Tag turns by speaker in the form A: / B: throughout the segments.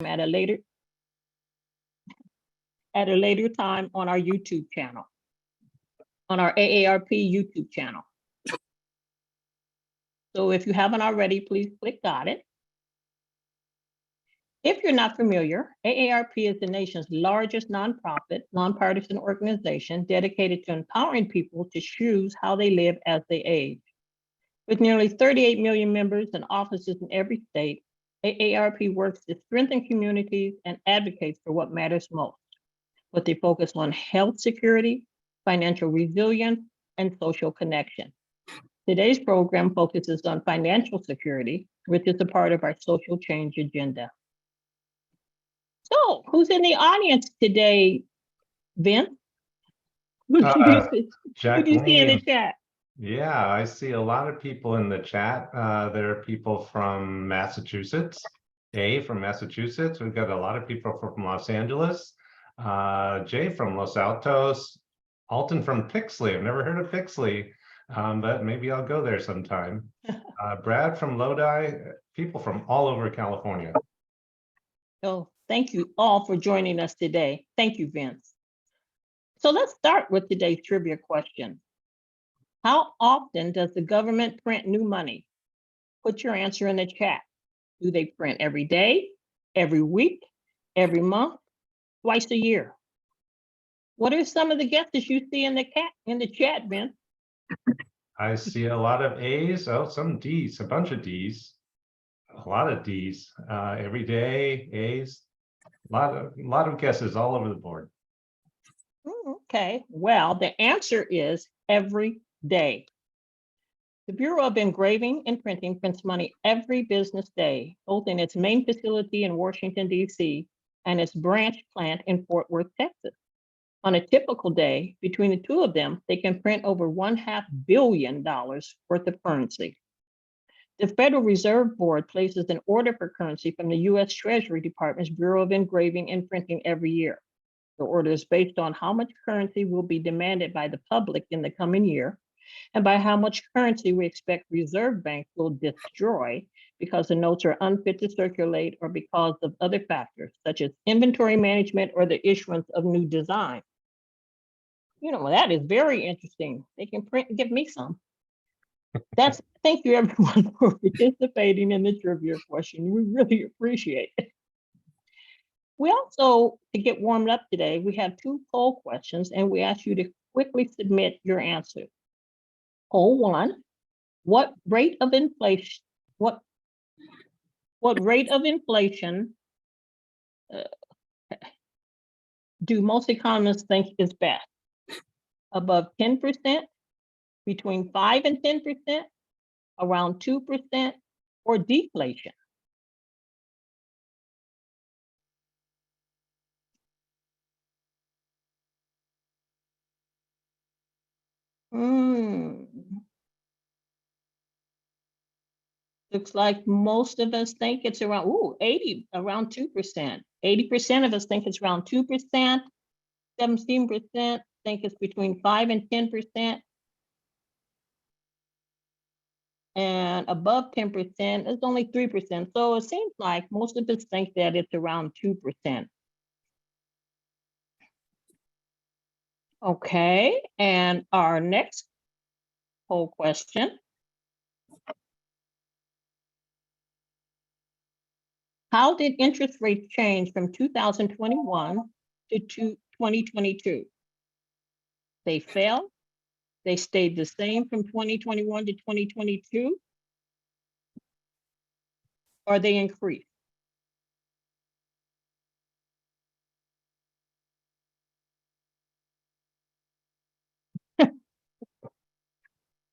A: at a later time on our YouTube channel, on our AARP YouTube channel. So if you haven't already, please click on it. If you're not familiar, AARP is the nation's largest nonprofit, nonpartisan organization dedicated to empowering people to choose how they live as they age. With nearly 38 million members and offices in every state, AARP works to strengthen communities and advocates for what matters most, with they focus on health security, financial resilience, and social connection. Today's program focuses on financial security, which is a part of our social change agenda. So, who's in the audience today, Vince? Who do you see in the
B: Jacqueline.
A: chat?
B: Yeah, I see a lot of people in the chat. There are people from Massachusetts. From Massachusetts. We've got a lot of people from Los Angeles. Jay from Los Altos. Alton from Pixley. I've never heard of Pixley, but maybe I'll go there sometime. Brad from Lodi. People from all over California.
A: So, thank you all for joining us today. Thank you, Vince. So let's start with today's trivia question. How often does the government print new money? Put your answer in the chat. Do they print every day, every week, every month, twice a year? What are some of the guesses you see in the chat, Vince?
B: I see a lot of A's. Oh, some D's, a bunch of D's. A lot of D's. Every day, A's. A lot of guesses all over the board.
A: Okay, well, the answer is every day. The Bureau of Engraving and Printing prints money every business day, both in its main facility in Washington, D.C., and its branch plant in Fort Worth, Texas. On a typical day, between the two of them, they can print over $500 million worth of currency. The Federal Reserve Board places an order for currency from the U.S. Treasury Department's Bureau of Engraving and Printing every year. The order is based on how much currency will be demanded by the public in the coming year, and by how much currency we expect Reserve Bank will destroy because the notes are unfit to circulate or because of other factors, such as inventory management or the issuance of new design. You know, that is very interesting. They can print and give me some. Thank you everyone for participating in the trivia question. We really appreciate it. We also, to get warmed up today, we have 2 poll questions, and we ask you to quickly submit your answers. Poll 1: what rate of inflation do most economists think is best? Above 10%, between 5 and 10%, around 2%, or deflation? Looks like most of us think it's around 2%. 80% of us think it's around 2%. 17% think it's between 5 and 10%. And above 10% is only 3%. So it seems like most of us think that it's around 2%. Okay, and our next poll question: how did interest rates change from 2021 to 2022? They fell, they stayed the same from 2021 to 2022, or they increased?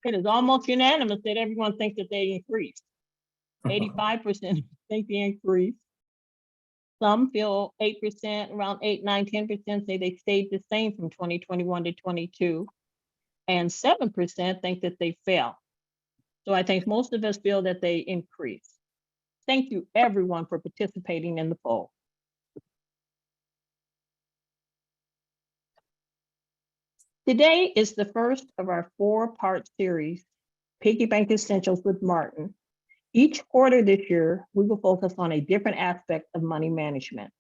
A: It is almost unanimous that everyone thinks that they increased. 85% think they increased. Some feel 8%, around 8, 9, 10% say they stayed the same from 2021 to 22. And 7% think that they fell. So I think most of us feel that they increased. Thank you everyone for participating in the poll. Today is the first of our 4-part series, Piggy Bank Essentials with Martin, Each quarter this year, we will focus on a different aspect of money management.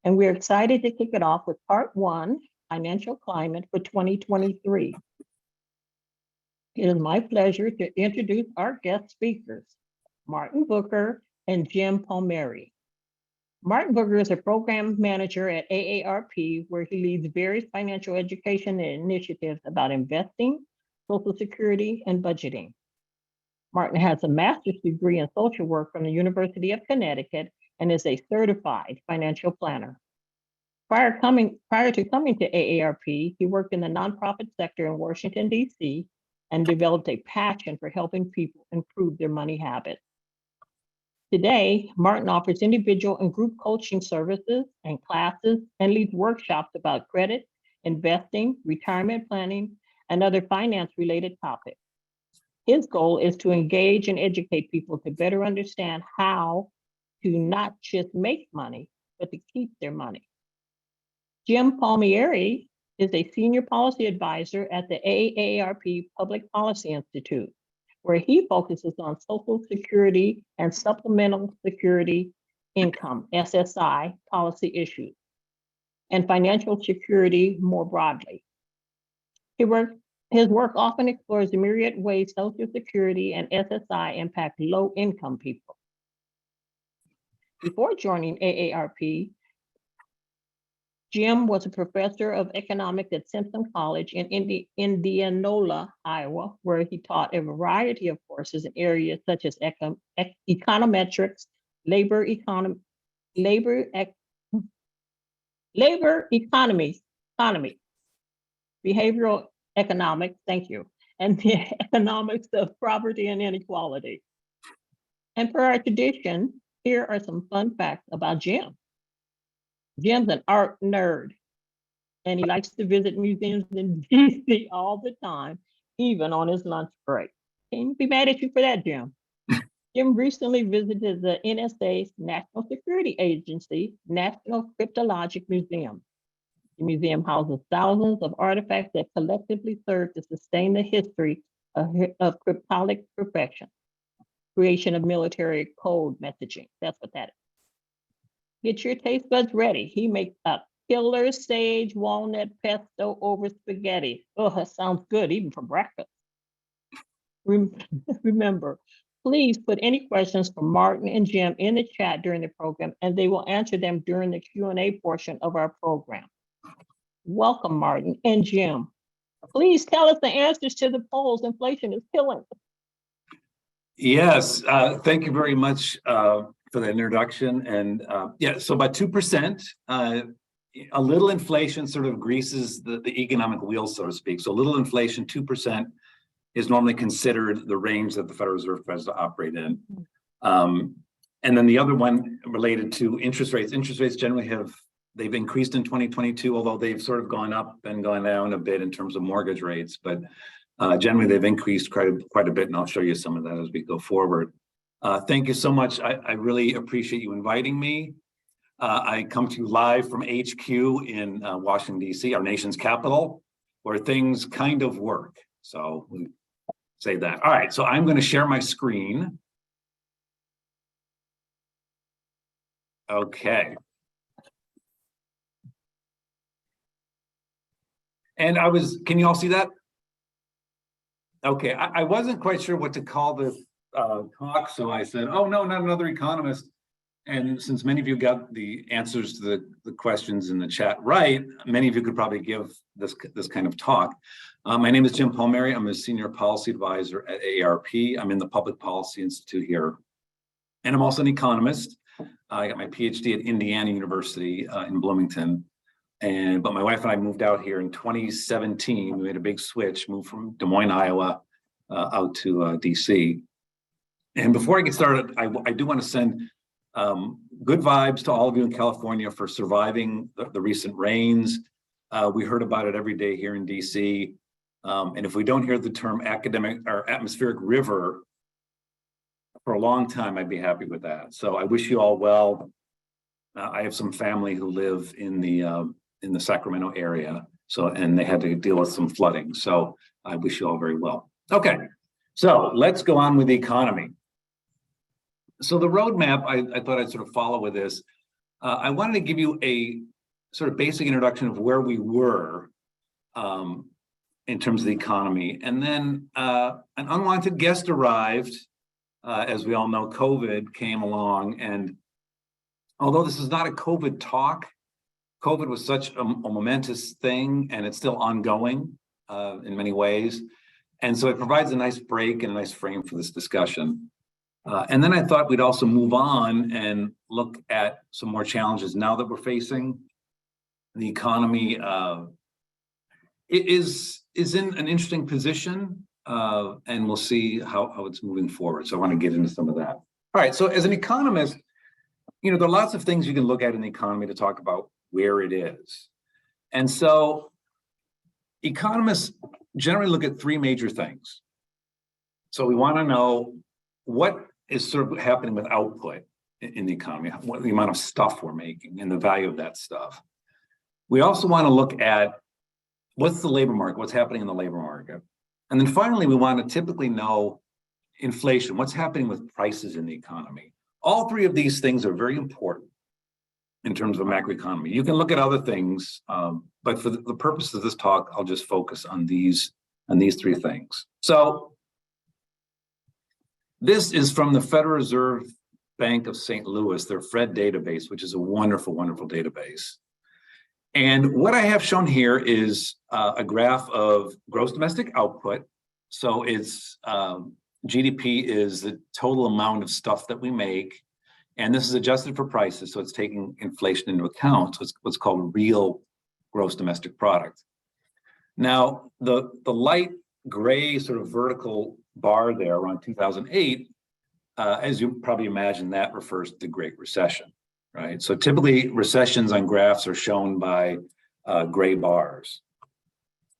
A: And we're excited to kick it off with part one, financial climate for 2023. It is my pleasure to introduce our guest speakers, Martin Booker and Jim Palmieri. Martin Booker is a program manager at AARP, where he leads various financial education initiatives about investing, Social Security, and budgeting. Martin has a master's degree in social work from the University of Connecticut and is a certified financial planner. Prior to coming to AARP, he worked in the nonprofit sector in Washington, D.C., and developed a passion for helping people improve their money habits. Today, Martin offers individual and group coaching services and classes and leads workshops about credit, investing, retirement planning, and other finance-related topics. His goal is to engage and educate people to better understand how to not just make money, but to keep their money. Jim Palmieri is a senior policy advisor at the AARP Public Policy Institute, where he focuses on Social Security and Supplemental Security Income, SSI, policy issues, and financial security more broadly. His work often explores the myriad ways Social Security and SSI impact low-income people. Before joining AARP, Jim was a professor of economics at Simpson College in Indianola, Iowa, where he taught a variety of courses in areas such as econometrics, labor economy, behavioral economics, thank you, and the economics of poverty and inequality. And for our tradition, here are some fun facts about Jim. Jim's an art nerd, and he likes to visit museums in DC all the time, even on his lunch break. Can't be mad at you for that, Jim. Jim recently visited the NSA's National Security Agency National Cryptologic Museum. The museum houses thousands of artifacts that collectively serve to sustain the history of cryptologic perfection, creation of military code messaging. That's what that is. Get your taste buds ready. He makes a killer sage walnut pesto over spaghetti. Oh, that sounds good, even for breakfast. Remember, please put any questions for Martin and Jim in the chat during the program, and they will answer them during the Q&A portion of our program. Welcome, Martin and Jim. Please tell us the answers to the polls. Inflation is killing us.
C: Yes, thank you very much for the introduction. And yeah, so about 2%, a little inflation sort of greases the economic wheel, so to speak. So a little inflation, 2% is normally considered the range that the Federal Reserve tries to operate in. And then the other one related to interest rates. Interest rates generally they've increased in 2022, although they've sort of gone up and gone down a bit in terms of mortgage rates. But generally, they've increased quite a bit, and I'll show you some of that as we go forward. Thank you so much. I really appreciate you inviting me. I come to you live from HQ in Washington, D.C., our nation's capital, where things kind of work. So we say that. All right, so I'm going to share my screen. Okay. And can you all see that? Okay, I wasn't quite sure what to call this talk, so I said, oh no, not another economist. And since many of you got the answers to the questions in the chat right, many of you could probably give this kind of talk. My name is Jim Palmieri. I'm a senior policy advisor at AARP. I'm in the Public Policy Institute here. And I'm also an economist. I got my PhD at Indiana University in Bloomington. But my wife and I moved out here in 2017. We made a big switch, moved from Des Moines, Iowa, out to DC. And before I get started, I do want to send good vibes to all of you in California for surviving the recent rains. We heard about it every day here in DC. And if we don't hear the term academic or atmospheric river for a long time, I'd be happy with that. So I wish you all well. I have some family who live in the Sacramento area, and they had to deal with some flooding. So I wish you all very well. Okay, so let's go on with the economy. So the roadmap, I thought I'd sort of follow with this. I wanted to give you a sort of basic introduction of where we were in terms of the economy. And then an unwanted guest arrived. As we all know, COVID came along. And although this is not a COVID talk, COVID was such a momentous thing, and it's still ongoing in many ways. And so it provides a nice break and a nice frame for this discussion. And then I thought we'd also move on and look at some more challenges now that we're facing. The economy it is in an interesting position, and we'll see how it's moving forward. So I want to get into some of that. All right, so as an economist, there are lots of things you can look at in the economy to talk about where it is. And so economists generally look at three major things. So we want to know what is sort of happening with output in the economy, what the amount of stuff we're making and the value of that stuff. We also want to look at what's the labor market, what's happening in the labor market. And then finally, we want to typically know inflation, what's happening with prices in the economy. All three of these things are very important in terms of macroeconomy. You can look at other things, but for the purpose of this talk, I'll just focus on these three things. So this is from the Federal Reserve Bank of St. Louis, their FRED database, which is a wonderful, wonderful database. And what I have shown here is a graph of gross domestic output. So it's GDP is the total amount of stuff that we make. And this is adjusted for prices. So it's taking inflation into account. So it's what's called real gross domestic product. Now, the light gray sort of vertical bar there around 2008, as you probably imagine, that refers to the Great Recession, right? So typically recessions on graphs are shown by gray bars.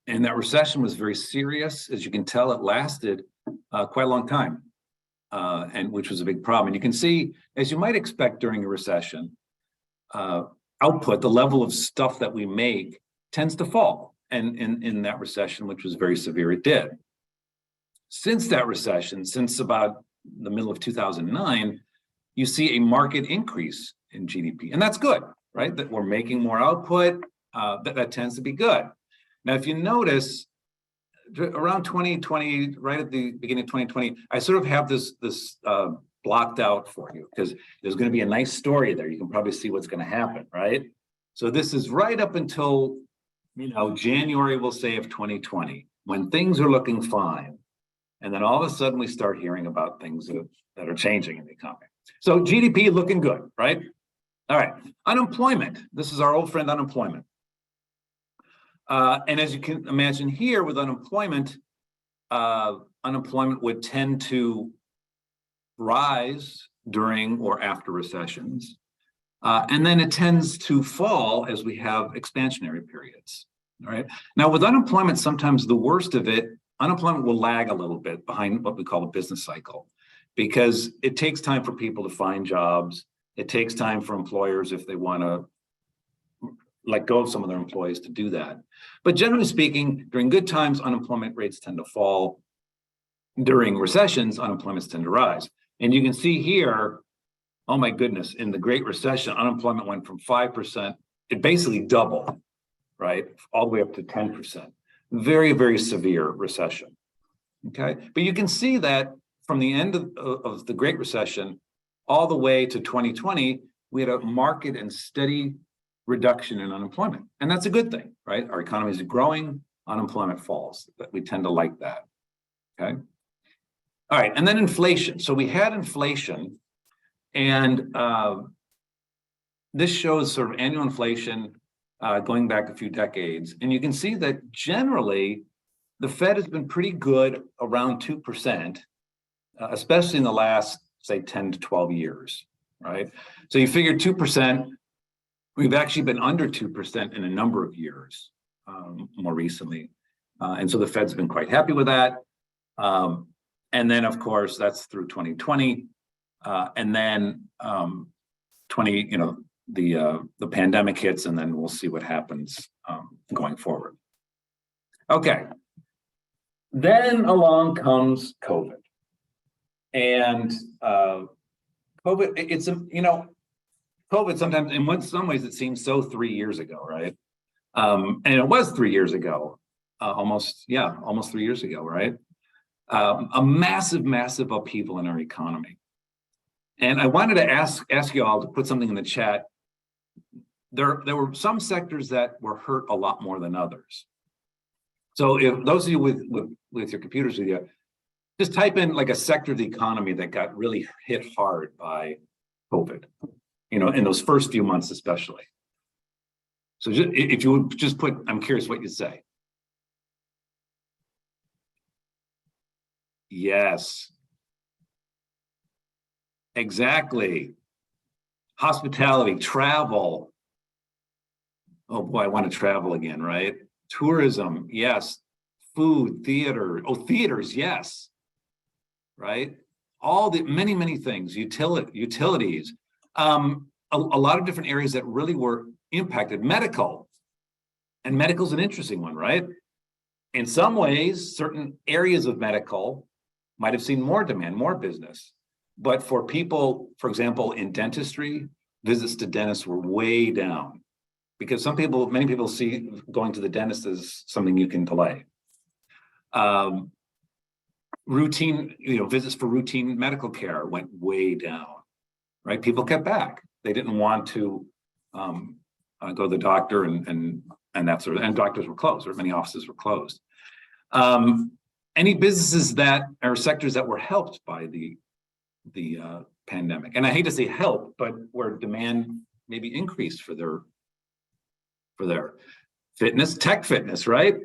C: And that recession was very serious. As you can tell, it lasted quite a long time, and which was a big problem. And you can see, as you might expect during a recession, output, the level of stuff that we make tends to fall. And in that recession, which was very severe, it did. Since that recession, since about the middle of 2009, you see a market increase in GDP. And that's good, right? That we're making more output, that tends to be good. Now, if you notice, around 2020, right at the beginning of 2020, I sort of have this blocked out for you because there's going to be a nice story there. You can probably see what's going to happen, right? So this is right up until, January, we'll say, of 2020, when things are looking fine. And then all of a sudden we start hearing about things that are changing in the economy. So GDP looking good, right? All right, unemployment. This is our old friend unemployment. And as you can imagine here with unemployment, unemployment would tend to rise during or after recessions. And then it tends to fall as we have expansionary periods, all right? Now with unemployment, sometimes the worst of it, unemployment will lag a little bit behind what we call a business cycle, because it takes time for people to find jobs. It takes time for employers, if they want to let go of some of their employees, to do that. But generally speaking, during good times, unemployment rates tend to fall. During recessions, unemployments tend to rise. And you can see here, oh my goodness, in the Great Recession, unemployment went from 5%, it basically doubled, right? All the way up to 10%. Very, very severe recession, okay? But you can see that from the end of the Great Recession all the way to 2020, we had a marked and steady reduction in unemployment. And that's a good thing, right? Our economy is growing, unemployment falls. We tend to like that, okay? All right, and then inflation. So we had inflation, and this shows sort of annual inflation going back a few decades. And you can see that generally, the Fed has been pretty good around 2%, especially in the last, say, 10 to 12 years, right? So you figure 2%, we've actually been under 2% in a number of years more recently. And so the Fed's been quite happy with that. And then, of course, that's through 2020. And then the pandemic hits, and then we'll see what happens going forward. Okay. Then along comes COVID. And COVID, COVID sometimes, in some ways, it seems so 3 years ago, right? And it was 3 years ago, almost 3 years ago, right? A massive upheaval in our economy. And I wanted to ask you all to put something in the chat. There were some sectors that were hurt a lot more than others. So if those of you with your computers with you, just type in like a sector of the economy that got really hit hard by COVID, in those first few months especially. So if you would just put, I'm curious what you say. Yes. Exactly. Hospitality, travel. Oh boy, I want to travel again, right? Tourism, yes. Food, theater. Oh, theaters, yes. Right? All the many things, utilities. A lot of different areas that really were impacted. Medical. And medical's an interesting one, right? In some ways, certain areas of medical might have seen more demand, more business. But for people, for example, in dentistry, visits to dentists were way down because many people see going to the dentist as something you can delay. Routine, visits for routine medical care went way down, right? People kept back. They didn't want to go to the doctor and that sort of, and doctors were closed, or many offices were closed. Any businesses or sectors that were helped by the pandemic, and I hate to say help, but where demand maybe increased for their fitness, tech fitness, right?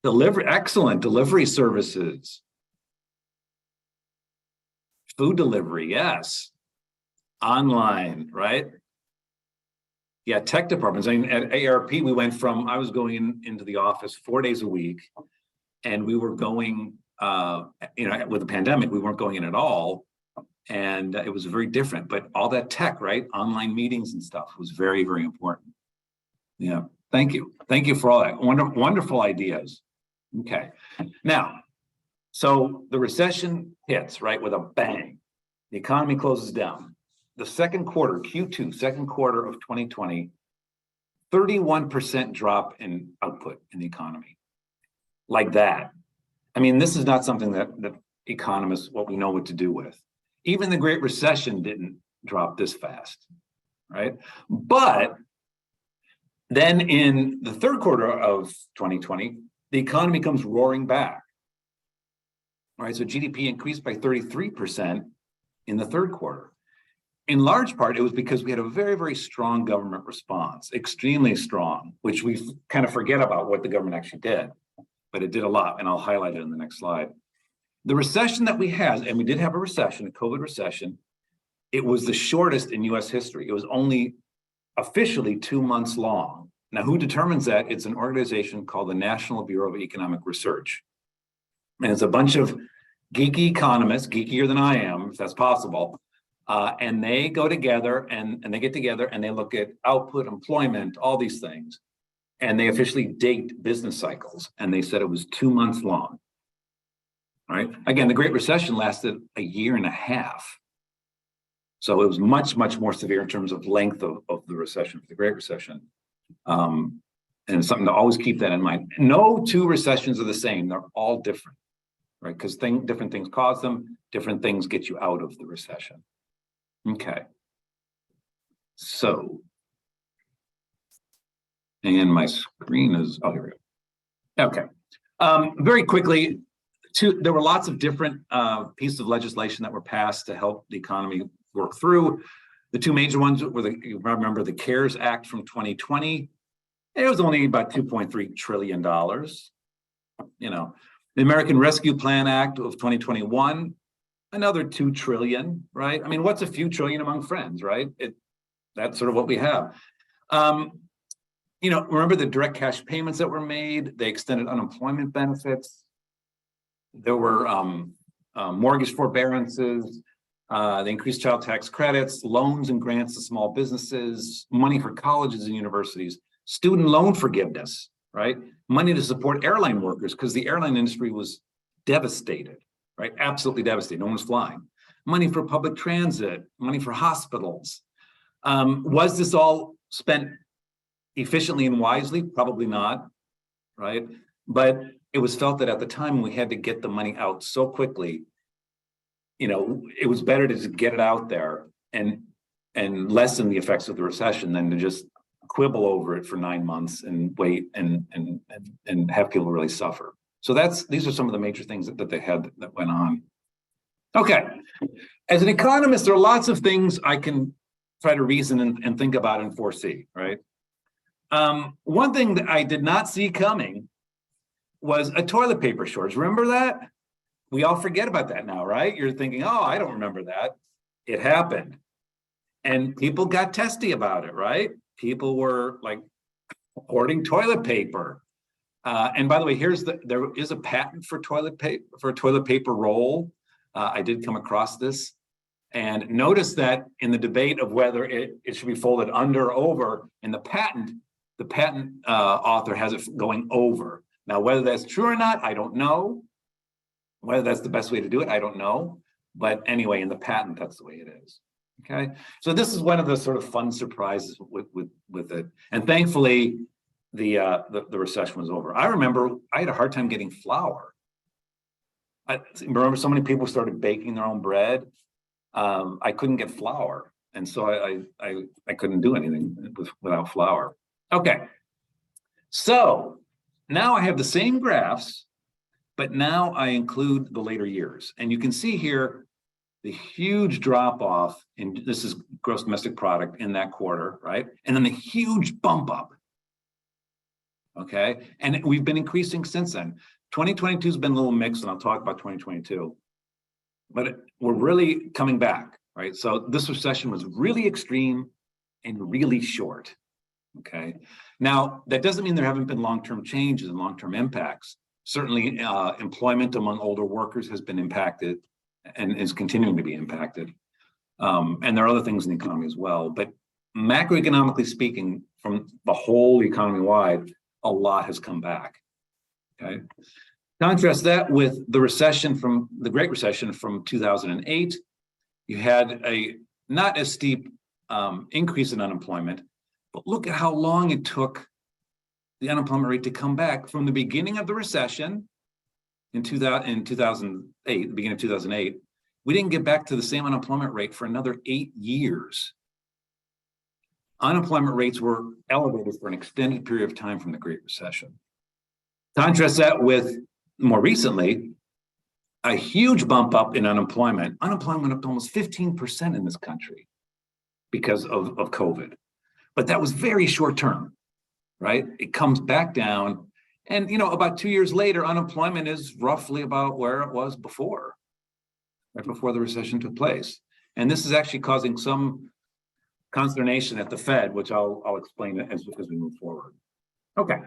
C: Excellent delivery services. Food delivery, yes. Online, right? Yeah, tech departments. I mean, at ARP, we went from, I was going into the office 4 days a week, and we were going, with the pandemic, we weren't going in at all. And it was very different, but all that tech, right? Online meetings and stuff was very, very important. Yeah, thank you. Thank you for all that. Wonderful ideas. Okay, now, so the recession hits, right, with a bang. The economy closes down. The second quarter, Q2, second quarter of 2020, 31% drop in output in the economy. Like that. I mean, this is not something that economists, what we know what to do with. Even the Great Recession didn't drop this fast, right? But then in the third quarter of 2020, the economy comes roaring back. All right, so GDP increased by 33% in the third quarter. In large part, it was because we had a very, very strong government response, extremely strong, which we kind of forget about what the government actually did, but it did a lot, and I'll highlight it in the next slide. The recession that we had, and we did have a recession, a COVID recession, it was the shortest in US history. It was only officially 2 months long. Now, who determines that? It's an organization called the National Bureau of Economic Research. And it's a bunch of geeky economists, geekier than I am, if that's possible. And they go together and they get together and they look at output, employment, all these things. And they officially date business cycles. And they said it was 2 months long. All right. Again, the Great Recession lasted a year and a half. So it was much, much more severe in terms of length of the recession, the Great Recession. And it's something to always keep that in mind. No two recessions are the same. They're all different, right? Because different things cause them, different things get you out of the recession. Okay. So, and my screen is, oh, here we go. Okay. Very quickly, there were lots of different pieces of legislation that were passed to help the economy work through. The two major ones were you remember the CARES Act from 2020. It was only about $2.3 trillion. You know, the American Rescue Plan Act of 2021, another 2 trillion, right? I mean, what's a few trillion among friends, right? That's sort of what we have. You know, remember the direct cash payments that were made? They extended unemployment benefits. There were mortgage forbearances. They increased child tax credits, loans and grants to small businesses, money for colleges and universities, student loan forgiveness, right? Money to support airline workers because the airline industry was devastated, right? Absolutely devastated. No one was flying. money for public transit, money for hospitals. Was this all spent efficiently and wisely? Probably not, right? But it was felt that at the time we had to get the money out so quickly, it was better to just get it out there and lessen the effects of the recession than to just quibble over it for 9 months and wait and have people really suffer. So these are some of the major things that they had that went on. Okay, as an economist, there are lots of things I can try to reason and think about and foresee, right? One thing that I did not see coming was a toilet paper shortage. Remember that? We all forget about that now, right? You're thinking, oh, I don't remember that. It happened. And people got testy about it, right? People were like hoarding toilet paper. And by the way, there is a patent for toilet paper roll. I did come across this. And notice that in the debate of whether it should be folded under or over, in the patent author has it going over. Now, whether that's true or not, I don't know. Whether that's the best way to do it, I don't know. But anyway, in the patent, that's the way it is. Okay, so this is one of the sort of fun surprises with it. And thankfully, the recession was over. I remember I had a hard time getting flour. I remember so many people started baking their own bread. I couldn't get flour, and so I couldn't do anything without flour. Okay, so now I have the same graphs, but now I include the later years, and you can see here the huge drop off in, this is gross domestic product in that quarter, right? And then the huge bump up. Okay, and we've been increasing since then. 2022 has been a little mixed, and I'll talk about 2022. But we're really coming back, right? So this recession was really extreme and really short, okay? Now, that doesn't mean there haven't been long-term changes and long-term impacts. Certainly, employment among older workers has been impacted and is continuing to be impacted. And there are other things in the economy as well. But macroeconomically speaking, from the whole economy-wide, a lot has come back, okay? Contrast that with the recession from the Great Recession from 2008. You had a not as steep increase in unemployment, but look at how long it took the unemployment rate to come back from the beginning of the recession in 2008, the beginning of 2008. We didn't get back to the same unemployment rate for another 8 years. Unemployment rates were elevated for an extended period of time from the Great Recession. Contrast that with more recently, a huge bump up in unemployment. Unemployment went up to almost 15% in this country because of COVID. But that was very short term, right? It comes back down. And, about 2 years later, unemployment is roughly about where it was before, right before the recession took place. And this is actually causing some consternation at the Fed, which I'll explain as we move forward. Okay.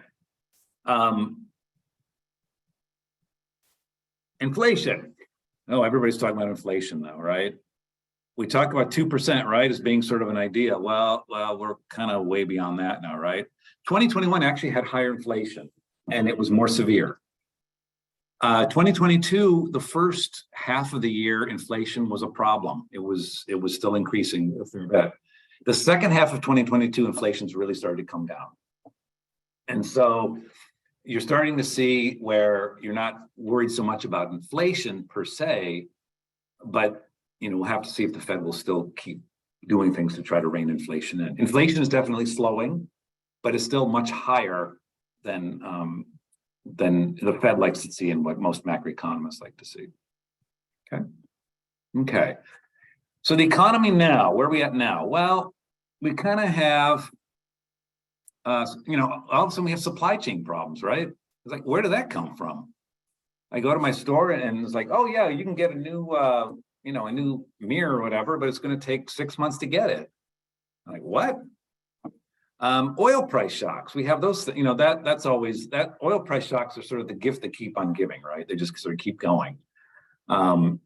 C: Inflation. Oh, everybody's talking about inflation now, right? We talk about 2%, right, as being sort of an idea. Well, we're kind of way beyond that now, right? 2021 actually had higher inflation, and it was more severe. 2022, the first half of the year, inflation was a problem. It was still increasing a fair bit. The second half of 2022, inflation's really started to come down. And so you're starting to see where you're not worried so much about inflation per se, but we'll have to see if the Fed will still keep doing things to try to rein inflation in. Inflation is definitely slowing, but it's still much higher than the Fed likes to see and what most macroeconomists like to see. Okay. So the economy now, where are we at now? Well, we kind of have all of a sudden we have supply chain problems, right? It's like, where did that come from? I go to my store and it's like, oh yeah, you can get a new, a new mirror or whatever, but it's going to take 6 months to get it. I'm like, what? Oil price shocks. We have those, that's always, that oil price shocks are sort of the gift that keep on giving, right? They just sort of keep going. So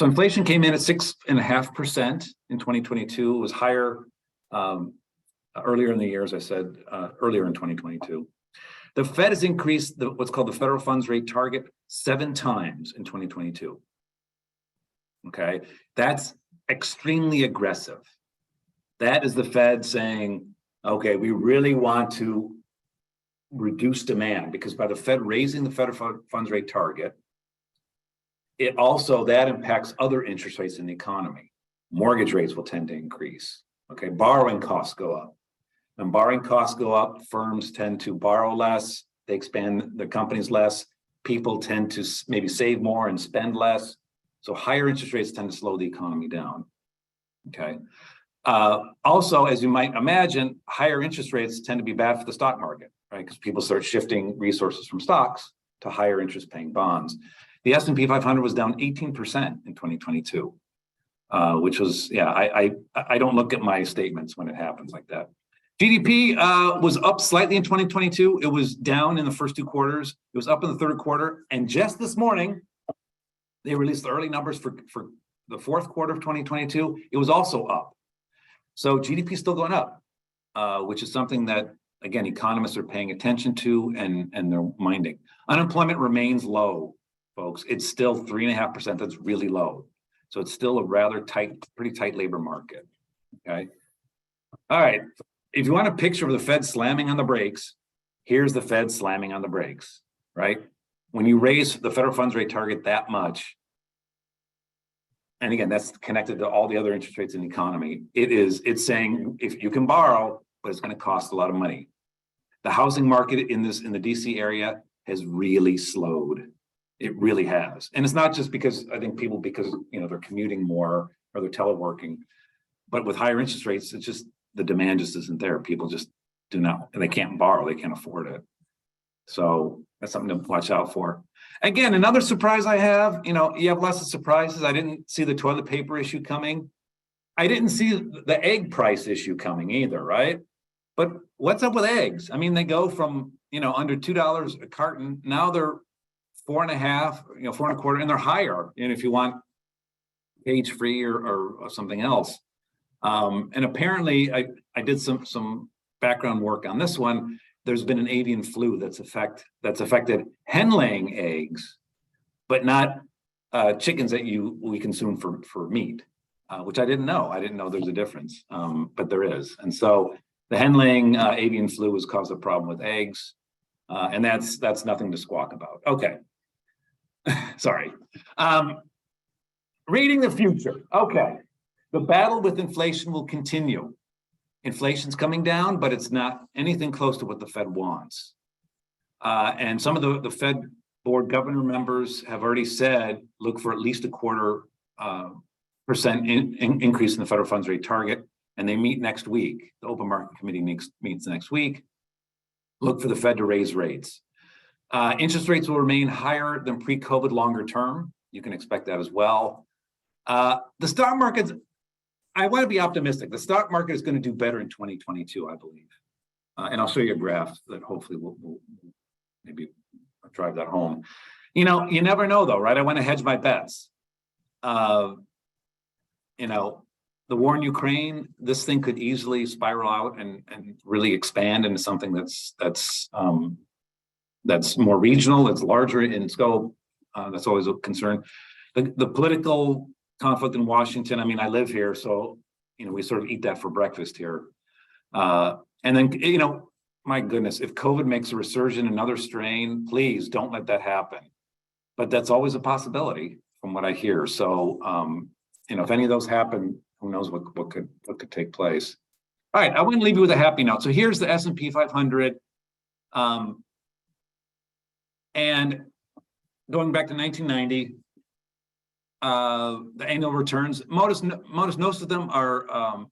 C: inflation came in at 6.5% in 2022. It was higher earlier in the year, as I said, earlier in 2022. The Fed has increased what's called the federal funds rate target 7 times in 2022. Okay, that's extremely aggressive. That is the Fed saying, okay, we really want to reduce demand, because by the Fed raising the federal funds rate target, it also, that impacts other interest rates in the economy. Mortgage rates will tend to increase. Okay, borrowing costs go up. When borrowing costs go up, firms tend to borrow less, they expand their companies less, people tend to maybe save more and spend less. So higher interest rates tend to slow the economy down. Okay. Also, as you might imagine, higher interest rates tend to be bad for the stock market, right? Because people start shifting resources from stocks to higher interest paying bonds. The S&P 500 was down 18% in 2022, which was, yeah, I don't look at my statements when it happens like that. GDP was up slightly in 2022. It was down in the first 2 quarters. It was up in the third quarter. And just this morning, they released the early numbers for the fourth quarter of 2022. It was also up. So GDP is still going up, which is something that, again, economists are paying attention to and they're minding. Unemployment remains low, folks. It's still 3.5%. That's really low. So it's still a rather tight, pretty tight labor market. Okay. All right. If you want a picture of the Fed slamming on the brakes, here's the Fed slamming on the brakes, right? When you raise the federal funds rate target that much, and again, that's connected to all the other interest rates in the economy. It's saying if you can borrow, but it's going to cost a lot of money. The housing market in the DC area has really slowed. It really has. And it's not just because I think people, because they're commuting more or they're teleworking, but with higher interest rates, it's just the demand just isn't there. People just do not, and they can't borrow, they can't afford it. So that's something to watch out for. Again, another surprise I have, you have lots of surprises. I didn't see the toilet paper issue coming. I didn't see the egg price issue coming either, right? But what's up with eggs? I mean, they go from, under $2 a carton. Now they're $4.50, $4.25, and they're higher. And if you want cage free or something else. And apparently I did some background work on this one. There's been an avian flu that's affected hen laying eggs, but not chickens that we consume for meat, which I didn't know. I didn't know there's a difference, but there is. And so the hen laying avian flu has caused a problem with eggs, and that's nothing to squawk about. Okay, sorry. Reading the future. Okay, the battle with inflation will continue. Inflation's coming down, but it's not anything close to what the Fed wants. And some of the Fed board governor members have already said, look for at least a 0.25% increase in the federal funds rate target. And they meet next week. The Open Market Committee meets next week. Look for the Fed to raise rates. Interest rates will remain higher than pre-COVID longer term. You can expect that as well. The stock market's, I want to be optimistic. The stock market is going to do better in 2022, I believe. And I'll show you a graph that hopefully will maybe drive that home. You never know though, right? I want to hedge my bets. The war in Ukraine, this thing could easily spiral out and really expand into something that's more regional, that's larger in scope. That's always a concern. The political conflict in Washington. I mean, I live here, so we sort of eat that for breakfast here. And then my goodness, if COVID makes a resurgence, another strain, please don't let that happen. But that's always a possibility, from what I hear. So, if any of those happen, who knows what could take place. All right, I want to leave you with a happy note. So here's the S&P 500, and going back to 1990. The annual returns, notice most of them are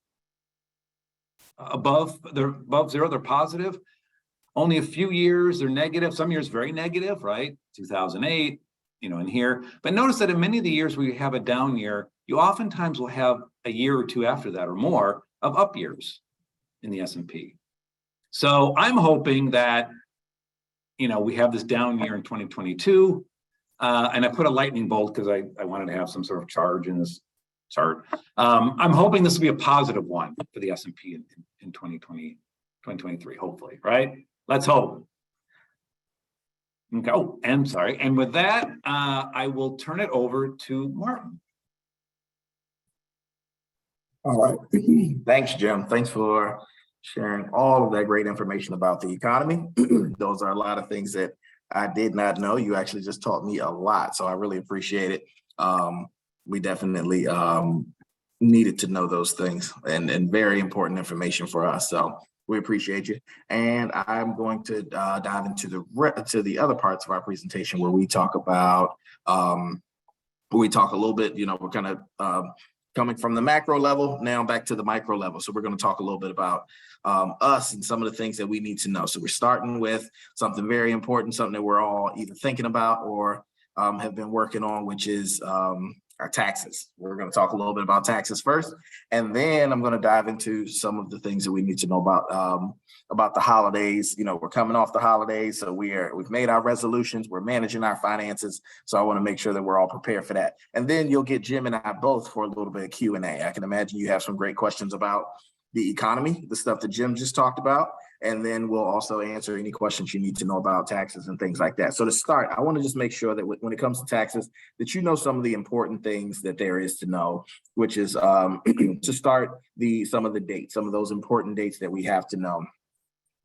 C: they're above zero, they're positive. Only a few years they're negative, some years very negative, right? 2008, in here. But notice that in many of the years where you have a down year, you oftentimes will have a year or two after that or more of up years in the S&P. So I'm hoping that, we have this down year in 2022. And I put a lightning bolt because I wanted to have some sort of charge in this chart. I'm hoping this will be a positive one for the S&P in 2023, hopefully, right? Let's hope. Okay. Oh, and sorry. And with that, I will turn it over to Martin.
D: All right. Thanks, Jim. Thanks for sharing all of that great information about the economy. Those are a lot of things that I did not know. You actually just taught me a lot, so I really appreciate it. We definitely needed to know those things and very important information for us. So we appreciate you. And I'm going to dive into the other parts of our presentation where we talk about we talk a little bit, we're kind of coming from the macro level now back to the micro level. So we're going to talk a little bit about us and some of the things that we need to know. So we're starting with something very important, something that we're all either thinking about or have been working on, which is our taxes. We're going to talk a little bit about taxes first, and then I'm going to dive into some of the things that we need to know about the holidays. We're coming off the holidays, so we've made our resolutions, we're managing our finances. So I want to make sure that we're all prepared for that. And then you'll get Jim and I both for a little bit of Q&A. I can imagine you have some great questions about the economy, the stuff that Jim just talked about. And then we'll also answer any questions you need to know about taxes and things like that. So to start, I want to just make sure that when it comes to taxes, that you know some of the important things that there is to know, which is to start some of the dates, some of those important dates that we have to know.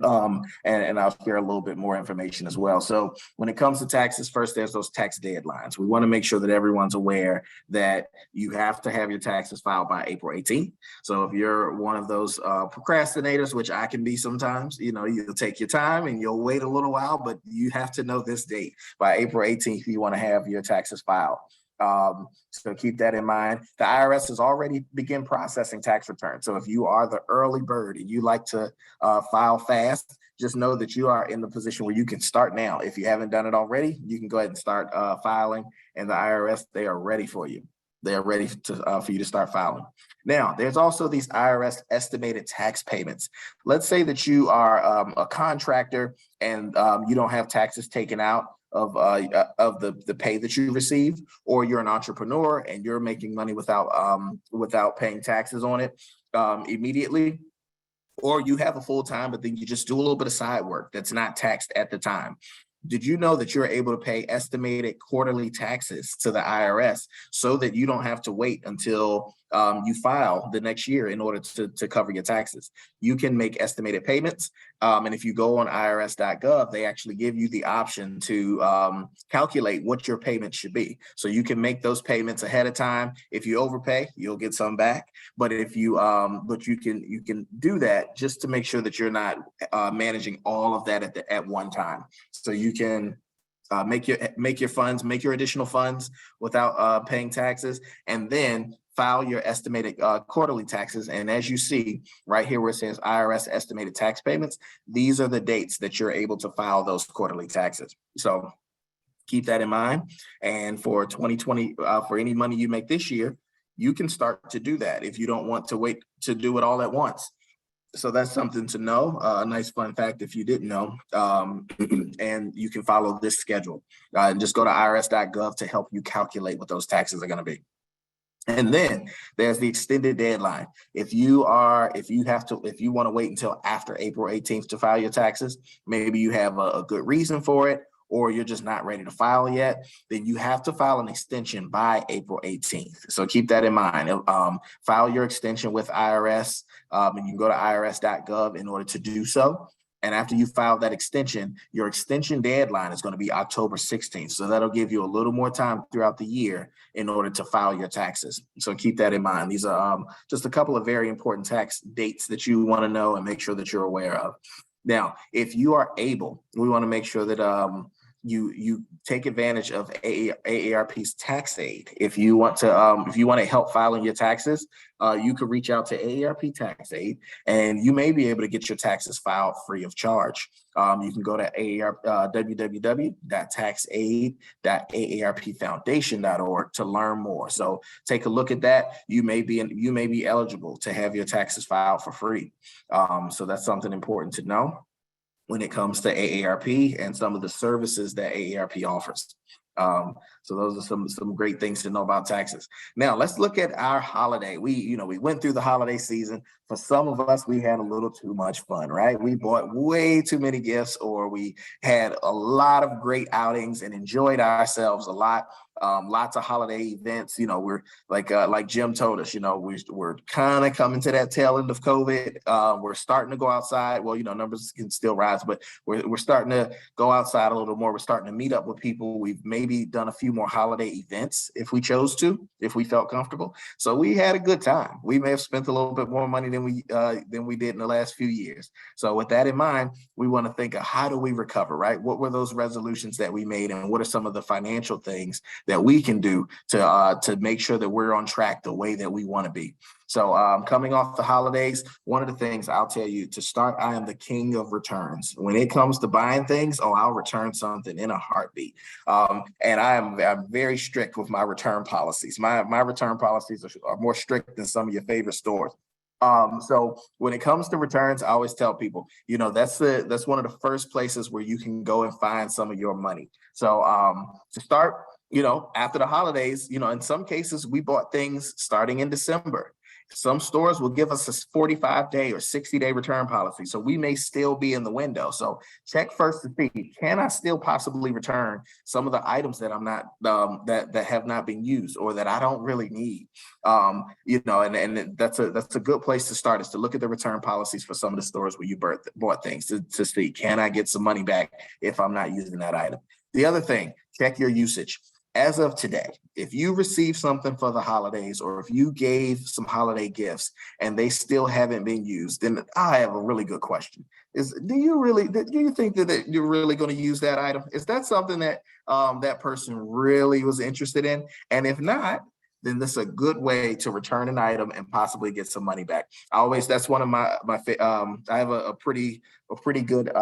D: And I'll share a little bit more information as well. So when it comes to taxes, first, there's those tax deadlines. We want to make sure that everyone's aware that you have to have your taxes filed by April 18th. So if you're one of those procrastinators, which I can be sometimes, you'll take your time and you'll wait a little while, but you have to know this date. By April 18th, you want to have your taxes filed. So keep that in mind. The IRS has already begun processing tax returns. So if you are the early bird and you like to file fast, just know that you are in the position where you can start now. If you haven't done it already, you can go ahead and start filing, and the IRS, they are ready for you. They are ready for you to start filing. Now, there's also these IRS estimated tax payments. Let's say that you are a contractor and you don't have taxes taken out of the pay that you receive, or you're an entrepreneur and you're making money without paying taxes on it immediately, or you have a full time, but then you just do a little bit of side work that's not taxed at the time. Did you know that you're able to pay estimated quarterly taxes to the IRS so that you don't have to wait until you file the next year in order to cover your taxes? You can make estimated payments. And if you go on irs.gov, they actually give you the option to calculate what your payments should be. So you can make those payments ahead of time. If you overpay, you'll get some back. But if you can do that just to make sure that you're not managing all of that at one time. So you can make your additional funds without paying taxes, and then file your estimated quarterly taxes. And as you see right here where it says IRS estimated tax payments, these are the dates that you're able to file those quarterly taxes. So keep that in mind. And for 2020, for any money you make this year, you can start to do that if you don't want to wait to do it all at once. So that's something to know. A nice fun fact if you didn't know. And you can follow this schedule. And just go to irs.gov to help you calculate what those taxes are going to be. And then there's the extended deadline. If you want to wait until after April 18th to file your taxes, maybe you have a good reason for it, or you're just not ready to file yet, then you have to file an extension by April 18th. So keep that in mind. File your extension with IRS, and you can go to irs.gov in order to do so. And after you file that extension, your extension deadline is going to be October 16th. So that'll give you a little more time throughout the year in order to file your taxes. So keep that in mind. These are just a couple of very important tax dates that you want to know and make sure that you're aware of. Now, if you are able, we want to make sure that you take advantage of AARP's tax aid. If you want to help filing your taxes, you could reach out to AARP Tax Aid, and you may be able to get your taxes filed free of charge. You can go to www.taxaid.aarpfoundation.org to learn more. So take a look at that. You may be eligible to have your taxes filed for free. So that's something important to know when it comes to AARP and some of the services that AARP offers. So those are some great things to know about taxes. Now let's look at our holiday. We went through the holiday season. For some of us, we had a little too much fun, right? We bought way too many gifts, or we had a lot of great outings and enjoyed ourselves a lot. Lots of holiday events. You know, we're like Jim told us, you know, we're kind of coming to that tail end of COVID. We're starting to go outside. Well, you know, numbers can still rise, but we're starting to go outside a little more. We're starting to meet up with people. We've maybe done a few more holiday events if we chose to, if we felt comfortable. So we had a good time. We may have spent a little bit more money than we did in the last few years. So with that in mind, we want to think of how do we recover, right? What were those resolutions that we made, and what are some of the financial things that we can do to make sure that we're on track the way that we want to be. So coming off the holidays, one of the things I'll tell you to start, I am the king of returns. When it comes to buying things, I'll return something in a heartbeat. And I'm very strict with my return policies. My return policies are more strict than some of your favorite stores. So when it comes to returns, I always tell people, you know, that's one of the first places where you can go and find some of your money. So to start, you know, after the holidays, you know, in some cases we bought things starting in December. Some stores will give us a 45-day or 60-day return policy. So we may still be in the window. So check first to see, can I still possibly return some of the items that I'm not, that have not been used or that I don't really need? You know, and that's a good place to start, is to look at the return policies for some of the stores where you bought things to see, can I get some money back if I'm not using that item? The other thing, check your usage. As of today, if you receive something for the holidays, or if you gave some holiday gifts and they still haven't been used, then I have a really good question. Do you think that you're really going to use that item? Is that something that that person really was interested in? And if not, then this is a good way to return an item and possibly get some money back. That's one of my I have a pretty good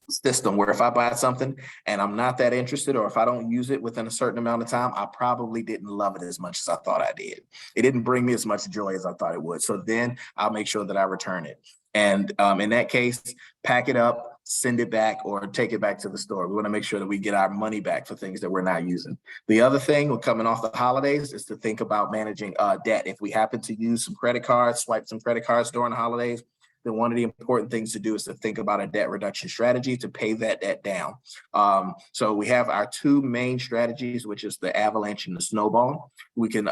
D: system where if I buy something and I'm not that interested, or if I don't use it within a certain amount of time, I probably didn't love it as much as I thought I did. It didn't bring me as much joy as I thought it would. So then I'll make sure that I return it. And in that case, pack it up, send it back, or take it back to the store. We want to make sure that we get our money back for things that we're not using. The other thing, we're coming off the holidays, is to think about managing debt. If we happen to use some credit cards, swipe some credit cards during the holidays, then one of the important things to do is to think about a debt reduction strategy to pay that debt down. So we have our two main strategies, which is the avalanche and the snowball. We can,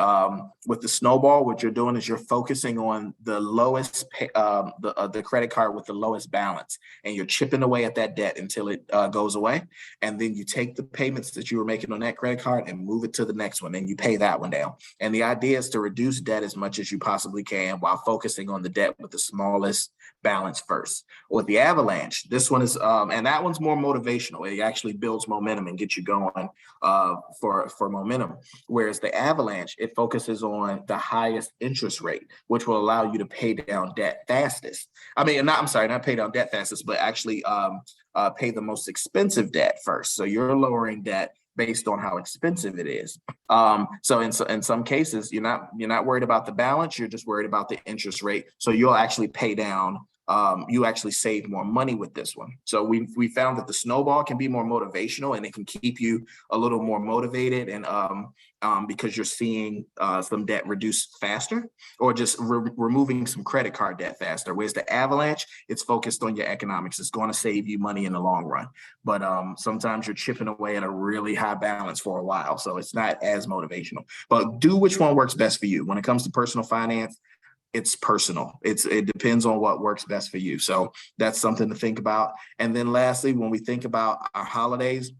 D: with the snowball, what you're doing is you're focusing on the lowest, the credit card with the lowest balance, and you're chipping away at that debt until it goes away. And then you take the payments that you were making on that credit card and move it to the next one, and you pay that one down. And the idea is to reduce debt as much as you possibly can while focusing on the debt with the smallest balance first. With the avalanche, this one is, and that one's more motivational. It actually builds momentum and gets you going for momentum. Whereas the avalanche, it focuses on the highest interest rate, which will allow you to pay down debt fastest. Not pay down debt fastest, but actually pay the most expensive debt first. So you're lowering debt based on how expensive it is. So in some cases, you're not worried about the balance, you're just worried about the interest rate. So you'll actually pay down, you actually save more money with this one. So we found that the snowball can be more motivational, and it can keep you a little more motivated, and because you're seeing some debt reduced faster, or just removing some credit card debt faster. Whereas the avalanche, it's focused on your economics. It's going to save you money in the long run. But sometimes you're chipping away at a really high balance for a while, so it's not as motivational. But do which one works best for you. When it comes to personal finance, it's personal. It depends on what works best for you. So that's something to think about. And then lastly, when we think about our holidays,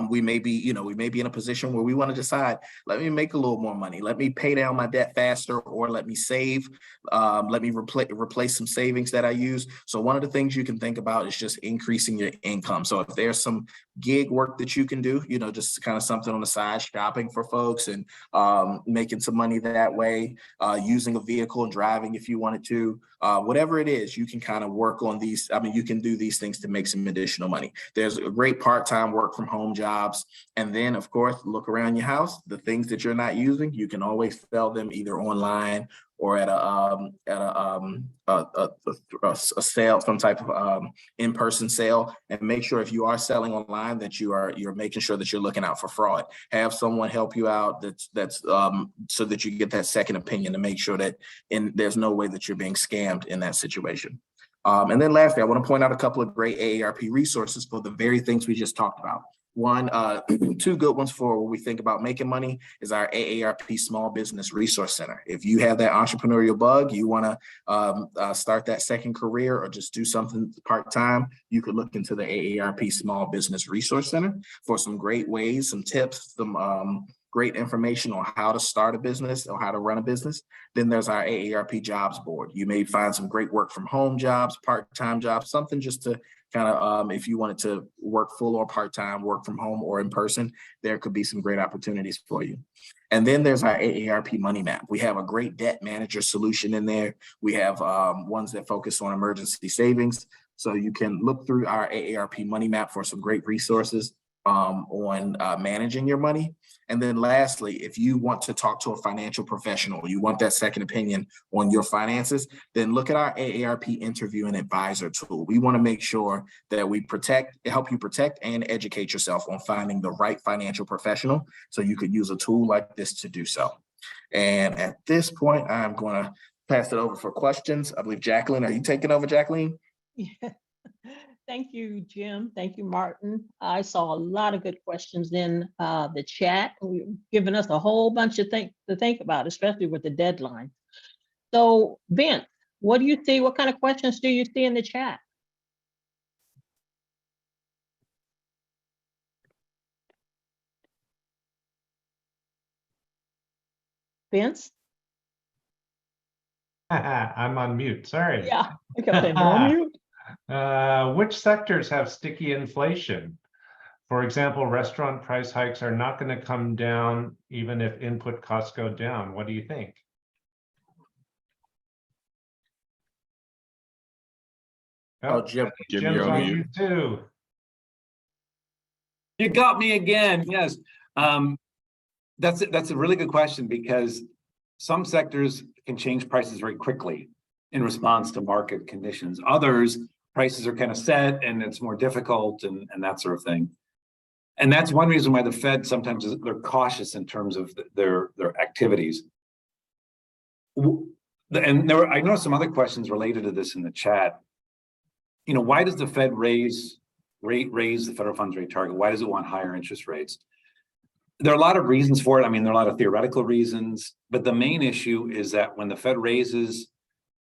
D: we may be in a position where we want to decide, let me make a little more money. Let me pay down my debt faster, or let me save. Let me replace some savings that I use. So one of the things you can think about is just increasing your income. So if there's some gig work that you can do, just kind of something on the side, shopping for folks and making some money that way, using a vehicle and driving if you wanted to, whatever it is, you can kind of work on these. You can do these things to make some additional money. There's a great part-time work from home jobs. And then of course, look around your house, the things that you're not using, you can always sell them either online or at a sale, some type of in-person sale. And make sure if you are selling online that you're making sure that you're looking out for fraud. Have someone help you out that's so that you get that second opinion to make sure that there's no way that you're being scammed in that situation. And then lastly, I want to point out a couple of great AARP resources for the very things we just talked about. One, two good ones for when we think about making money is our AARP Small Business Resource Center. If you have that entrepreneurial bug, you want to start that second career or just do something part-time, you could look into the AARP Small Business Resource Center for some great ways, some tips, some great information on how to start a business or how to run a business. Then there's our AARP Jobs Board. You may find some great work from home jobs, part-time jobs, something just to kind of, if you wanted to work full or part-time, work from home or in person, there could be some great opportunities for you. And then there's our AARP Money Map. We have a great debt manager solution in there. We have ones that focus on emergency savings. So you can look through our AARP Money Map for some great resources on managing your money. And then lastly, if you want to talk to a financial professional, you want that second opinion on your finances, then look at our AARP Interview and Advisor tool. We want to make sure that we help you protect and educate yourself on finding the right financial professional. So you could use a tool like this to do so. And at this point, I'm going to pass it over for questions. I believe Jacqueline, are you taking over, Jacqueline?
A: Yeah. Thank you, Jim. Thank you, Martin. I saw a lot of good questions in the chat. You've given us a whole bunch of things to think about, especially with the deadline. So, Vince, what do you see? What kind of questions do you see in the chat? Vince?
B: I'm on mute, sorry.
A: Yeah, I kept saying, you're on mute.
B: Which sectors have sticky inflation? For example, restaurant price hikes are not going to come down even if input costs go down. What do you think?
D: Oh, Jim,
B: Jim's
E: you're on
B: on
E: mute.
B: mute too.
C: You got me again. Yes. That's a really good question because some sectors can change prices very quickly in response to market conditions. Others, prices are kind of set and it's more difficult and that sort of thing. And that's one reason why the Fed sometimes they're cautious in terms of their activities. And I know some other questions related to this in the chat. You know, why does the Fed raise the federal funds rate target? Why does it want higher interest rates? There are a lot of reasons for it. I mean, there are a lot of theoretical reasons, but the main issue is that when the Fed raises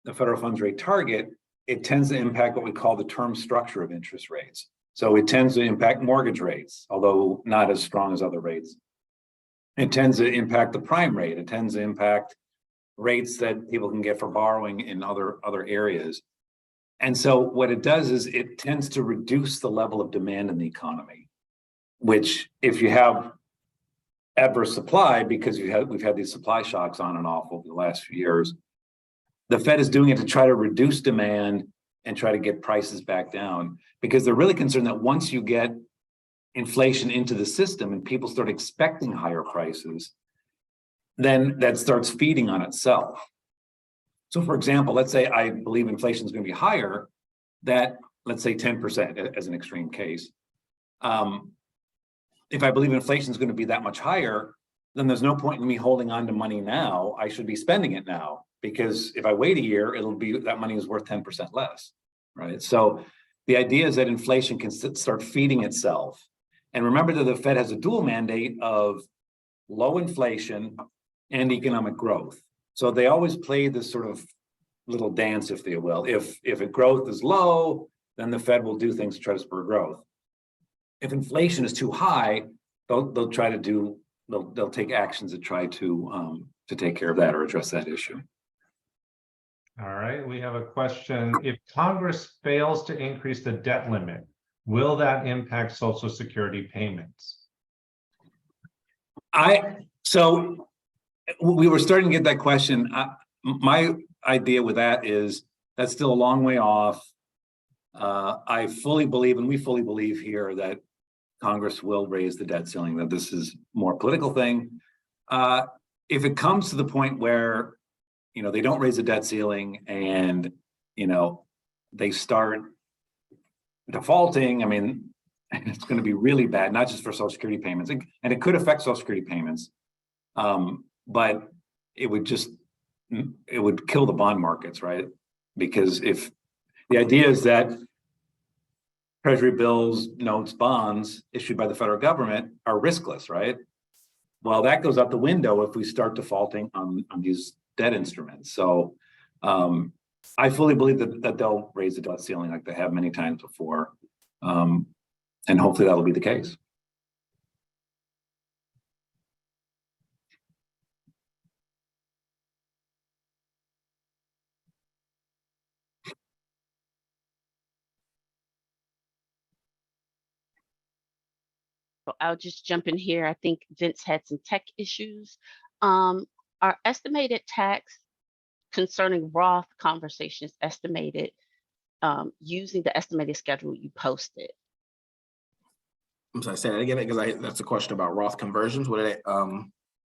C: the federal funds rate target, it tends to impact what we call the term structure of interest rates. So it tends to impact mortgage rates, although not as strong as other rates. It tends to impact the prime rate. It tends to impact rates that people can get for borrowing in other areas. And so what it does is it tends to reduce the level of demand in the economy, which if you have adverse supply, because we've had these supply shocks on and off over the last few years, the Fed is doing it to try to reduce demand and try to get prices back down, because they're really concerned that once you get inflation into the system and people start expecting higher prices, then that starts feeding on itself. So for example, let's say I believe inflation is going to be higher, that let's say 10% as an extreme case. If I believe inflation is going to be that much higher, then there's no point in me holding on to money now. I should be spending it now, because if I wait a year, it'll be that money is worth 10% less, right? So the idea is that inflation can start feeding itself. And remember that the Fed has a dual mandate of low inflation and economic growth. So they always play this sort of little dance, if they will. If growth is low, then the Fed will do things to try to spur growth. If inflation is too high, they'll try to do, they'll take actions to try to take care of that or address that issue.
B: All right, we have a question. If Congress fails to increase the debt limit, will that impact Social Security payments?
C: So we were starting to get that question. My idea with that is that's still a long way off. I fully believe, and we fully believe here, that Congress will raise the debt ceiling, that this is a more political thing. If it comes to the point where, they don't raise the debt ceiling and, they start defaulting, I mean, it's going to be really bad, not just for Social Security payments, and it could affect Social Security payments, but it would kill the bond markets, right? Because if the idea is that treasury bills, notes, bonds issued by the federal government are riskless, right? Well, that goes out the window if we start defaulting on these debt instruments. So I fully believe that they'll raise the debt ceiling like they have many times before. And hopefully that'll be the case.
E: So I'll just jump in here. I think Vince had some tech issues. Our estimated tax concerning Roth conversations estimated using the estimated schedule you posted.
D: I'm sorry, say that again, because that's a question about Roth conversions. What are they,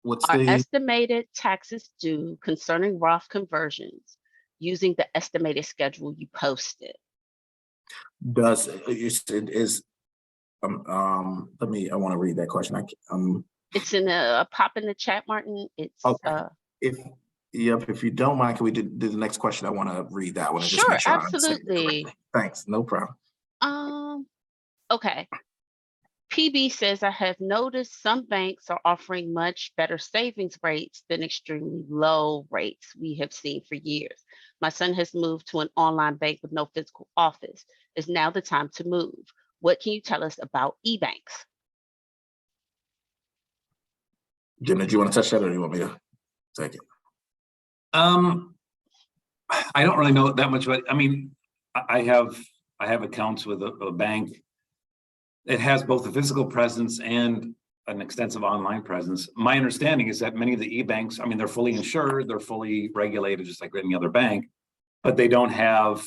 D: what's
E: Our
D: the,
E: estimated taxes due concerning Roth conversions using the estimated schedule you posted.
D: does, is, I want to read that question.
E: It's in a pop in the chat, Martin. It's
D: Okay. If you don't mind, can we do the next question? I want to read that one and just
E: sure,
D: make sure I understand it
E: absolutely.
D: correctly. Thanks, no problem.
E: Okay. PB says, I have noticed some banks are offering much better savings rates than extremely low rates we have seen for years. My son has moved to an online bank with no physical office. Is now the time to move? What can you tell us about e-banks?
D: Jim, did you want to touch that or do you want me to take it?
C: I don't really know that much about, I mean, I have accounts with a bank. It has both a physical presence and an extensive online presence. My understanding is that many of the e-banks, I mean, they're fully insured, they're fully regulated, just like any other bank, but they don't have,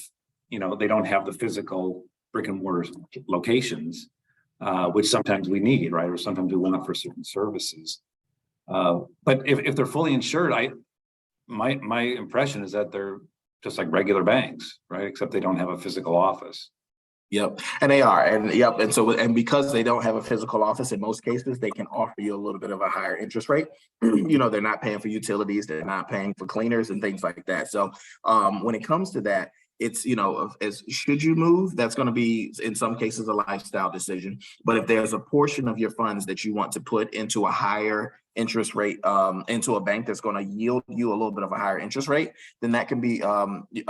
C: they don't have the physical brick and mortar locations, which sometimes we need, right? Or sometimes we want for certain services. But if they're fully insured, my impression is that they're just like regular banks, right? Except they don't have a physical office.
D: Yep, and they are, and yep, and so because they don't have a physical office, in most cases, they can offer you a little bit of a higher interest rate. They're not paying for utilities, they're not paying for cleaners and things like that. So when it comes to that, it's, as should you move, that's going to be in some cases a lifestyle decision. But if there's a portion of your funds that you want to put into a higher interest rate, into a bank that's going to yield you a little bit of a higher interest rate, then that can be,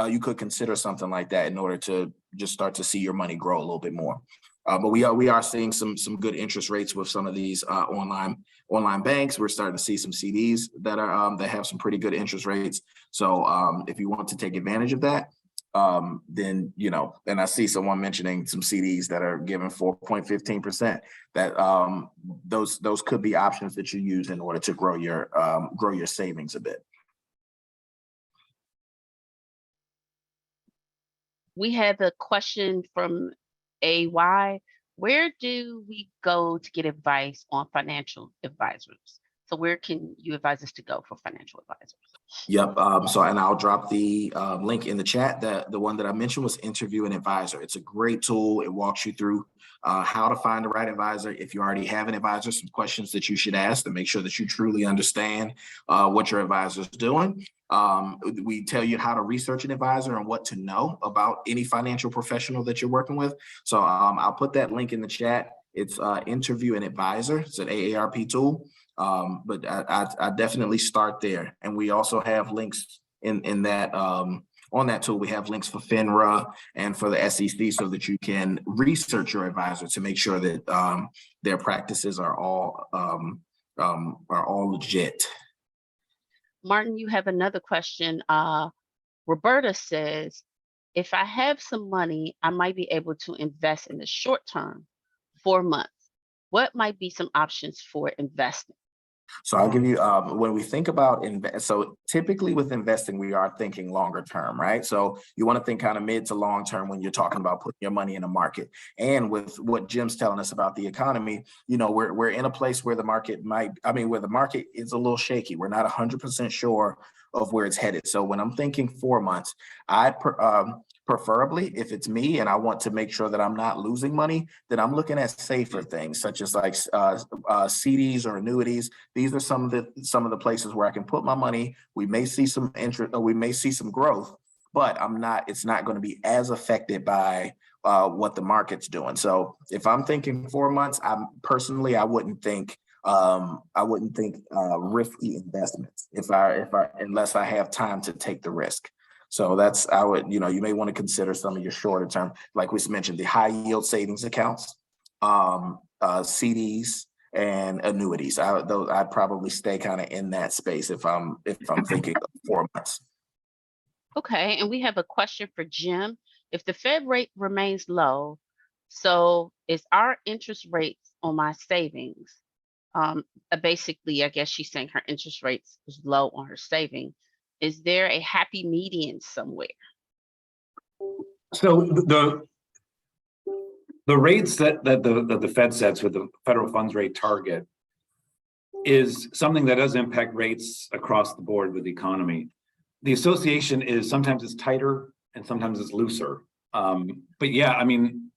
D: you could consider something like that in order to just start to see your money grow a little bit more. But we are seeing some good interest rates with some of these online banks. We're starting to see some CDs that are that have some pretty good interest rates. So if you want to take advantage of that, then, and I see someone mentioning some CDs that are giving 4.15%, that those could be options that you use in order to grow your savings a bit.
E: We had the question from AY. Where do we go to get advice on financial advisors? So where can you advise us to go for financial advisors?
D: Yep. And I'll drop the link in the chat. The one that I mentioned was Interview an Advisor. It's a great tool. It walks you through how to find the right advisor. If you already have an advisor, some questions that you should ask to make sure that you truly understand what your advisor is doing. We tell you how to research an advisor and what to know about any financial professional that you're working with. So I'll put that link in the chat. It's Interview an Advisor. It's an AARP tool. But I definitely start there. And we also have links in that on that tool. We have links for FINRA and for the SEC so that you can research your advisor to make sure that their practices are all legit.
E: Martin, you have another question. Roberta says, if I have some money, I might be able to invest in the short term, 4 months. What might be some options for investing?
D: So I'll give you, when we think about so typically with investing, we are thinking longer term, right? So you want to think kind of mid to long term when you're talking about putting your money in a market. And with what Jim's telling us about the economy, we're in a place where the market where the market is a little shaky. We're not 100% sure of where it's headed. So when I'm thinking 4 months, preferably, if it's me and I want to make sure that I'm not losing money, then I'm looking at safer things such as like CDs or annuities. These are some of the places where I can put my money. We may see some interest, or we may see some growth, but it's not going to be as affected by what the market's doing. So if I'm thinking 4 months, I wouldn't think risky investments unless I have time to take the risk. So you may want to consider some of your shorter term, like we mentioned, the high yield savings accounts, CDs and annuities. I'd probably stay kind of in that space if I'm thinking 4 months.
E: Okay, and we have a question for Jim. If the Fed rate remains low, so is our interest rates on my savings? Basically, I guess she's saying her interest rates is low on her savings. Is there a happy median somewhere?
C: So the rates that the Fed sets with the federal funds rate target is something that does impact rates across the board with the economy. The association is sometimes it's tighter and sometimes it's looser. But yeah, I mean,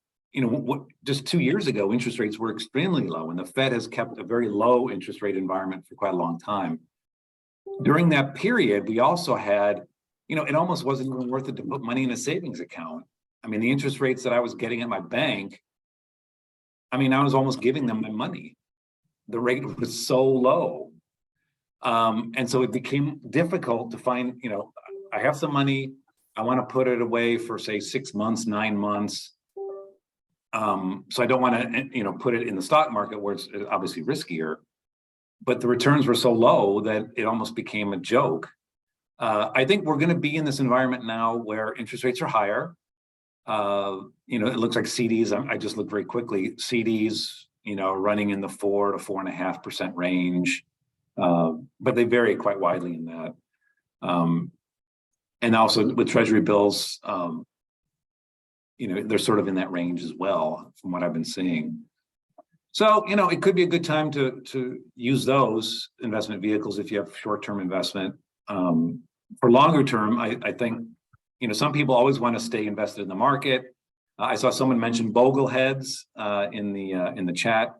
C: just 2 years ago, interest rates were extremely low, and the Fed has kept a very low interest rate environment for quite a long time. During that period, we also had, it almost wasn't even worth it to put money in a savings account. I mean, the interest rates that I was getting at my bank, I was almost giving them my money. The rate was so low. And so it became difficult to find, I have some money, I want to put it away for say 6 months, 9 months. So I don't want to, put it in the stock market where it's obviously riskier, but the returns were so low that it almost became a joke. I think we're going to be in this environment now where interest rates are higher. It looks like CDs, I just looked very quickly, CDs, running in the 4 to 4.5% range. But they vary quite widely in that. And also with Treasury bills, they're sort of in that range as well, from what I've been seeing. So, it could be a good time to use those investment vehicles if you have short-term investment. For longer term, I think, some people always want to stay invested in the market. I saw someone mention Bogleheads in the chat.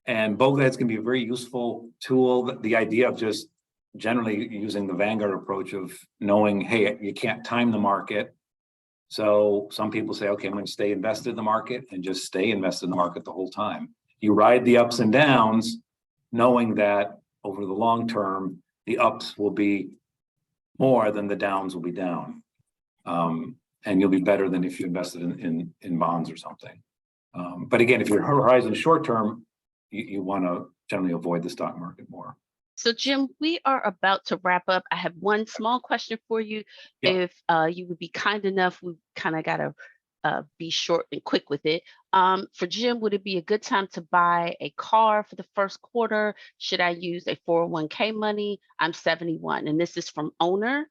C: And Bogleheads can be a very useful tool. The idea of just generally using the Vanguard approach of knowing, hey, you can't time the market. So some people say, okay, I'm going to stay invested in the market and just stay invested in the market the whole time. You ride the ups and downs, knowing that over the long term, the ups will be more than the downs will be down. And you'll be better than if you invested in bonds or something. But again, if your horizon is short term, you want to generally avoid the stock market more.
E: So Jim, we are about to wrap up. I have one small question for you.
C: Yeah.
E: If you would be kind enough, we kind of got to be short and quick with it. For Jim, would it be a good time to buy a car for the first quarter? Should I use a 401k money? I'm 71, and this is from owner.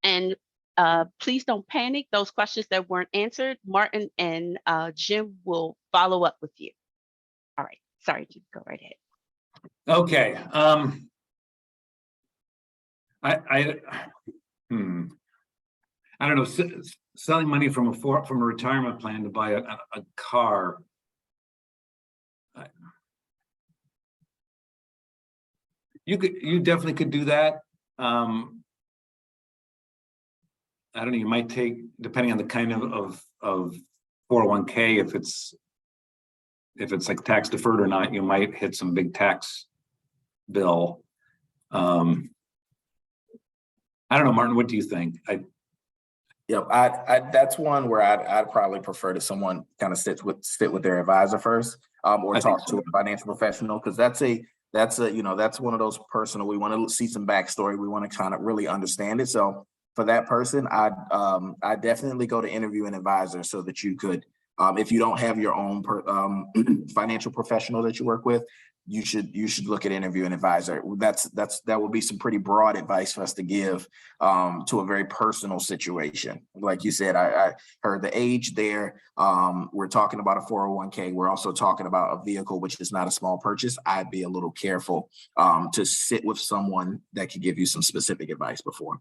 E: And please don't panic. Those questions that weren't answered, Martin and Jim will follow up with you. All right. Sorry, Jim, go right ahead.
C: Okay. I don't know. Selling money from a retirement plan to buy a car. You definitely could do that. I don't know. You might take, depending on the kind of 401k, if it's like tax deferred or not, you might hit some big tax bill. I don't know, Martin, what do you think?
D: That's one where I'd probably prefer to someone kind of sit with their advisor first, or talk to a financial professional, because that's one of those personal. We want to see some backstory. We want to kind of really understand it. So for that person, I definitely go to interview an advisor so that you could, if you don't have your own financial professional that you work with, you should look at interview an advisor. That would be some pretty broad advice for us to give to a very personal situation. Like you said, I heard the age there. We're talking about a 401k. We're also talking about a vehicle, which is not a small purchase. I'd be a little careful to sit with someone that could give you some specific advice before.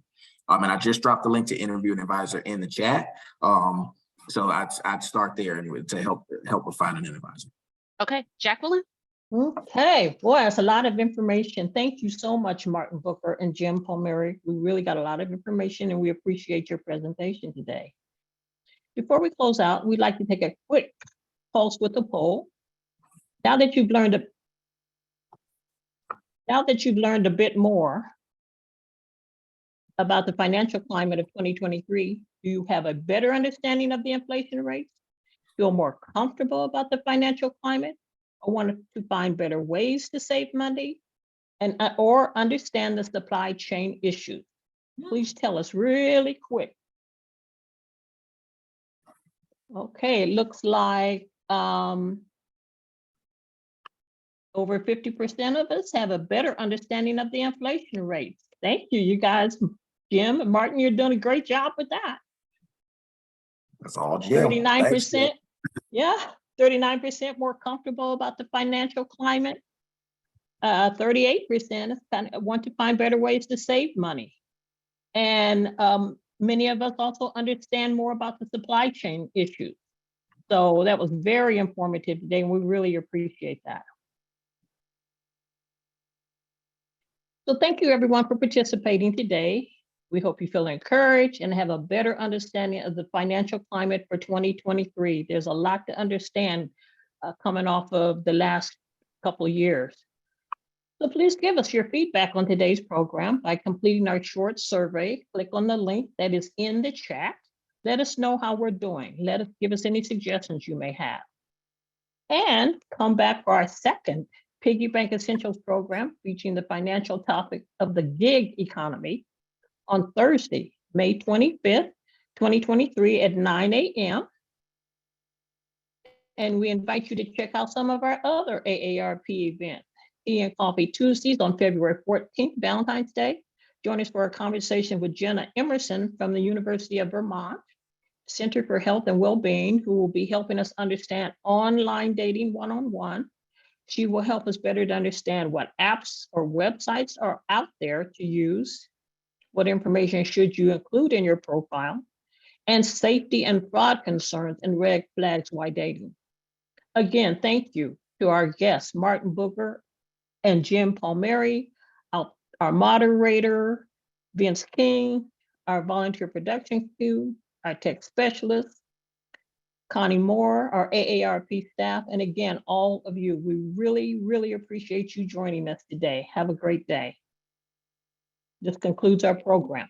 D: And I just dropped the link to interview an advisor in the chat. So I'd start there anyway to help with finding an advisor.
E: Okay, Jacqueline?
A: Okay, boy, that's a lot of information. Thank you so much, Martin Booker and Jim Palmieri. We really got a lot of information and we appreciate your presentation today. Before we close out, we'd like to take a quick pulse with the poll. Now that you've learned a bit more about the financial climate of 2023, do you have a better understanding of the inflation rates? Feel more comfortable about the financial climate? Or want to find better ways to save money and or understand the supply chain issues? Please tell us really quick. Okay, it looks like over 50% of us have a better understanding of the inflation rates. Thank you, you guys. Jim and Martin, you're doing a great job with that.
D: That's all, Jim.
A: 39%, yeah, 39% more comfortable about the financial climate. 38% want to find better ways to save money. And many of us also understand more about the supply chain issues. So that was very informative today, and we really appreciate that. So thank you everyone for participating today. We hope you feel encouraged and have a better understanding of the financial climate for 2023. There's a lot to understand coming off of the last couple of years. So please give us your feedback on today's program by completing our short survey. Click on the link that is in the chat. Let us know how we're doing. Give us any suggestions you may have. And come back for our second Piggy Bank Essentials program featuring the financial topic of the gig economy on Thursday, May 25th, 2023 at 9 a.m. And we invite you to check out some of our other AARP events. Tea and Coffee Tuesdays on February 14th, Valentine's Day. Join us for a conversation with Jenna Emerson from the University of Vermont Center for Health and Wellbeing, who will be helping us understand online dating one-on-one. She will help us better to understand what apps or websites are out there to use, what information should you include in your profile, and safety and fraud concerns and red flags while dating. Again, thank you to our guests, Martin Booker and Jim Palmieri, our moderator, Vince King, our volunteer production crew, our tech specialist, Connie Moore, our AARP staff, and again, all of you. We really, really appreciate you joining us today. Have a great day. This concludes our program.